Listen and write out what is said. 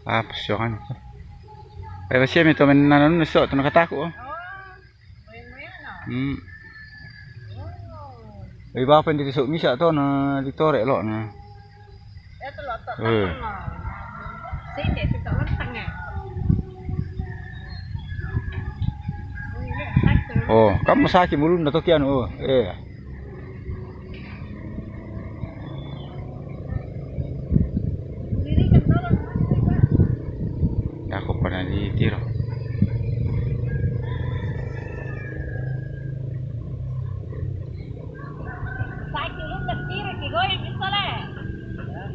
Ah, pasyokan. Eh, kasi may to man nanon so to nakatako. Oh. Hmm. Iba pa dito sa misa to na dito re lo na. Ito lo to. Sige, ito lang tanga. Oh, kamu sakit mulun na to kian oh. Eh.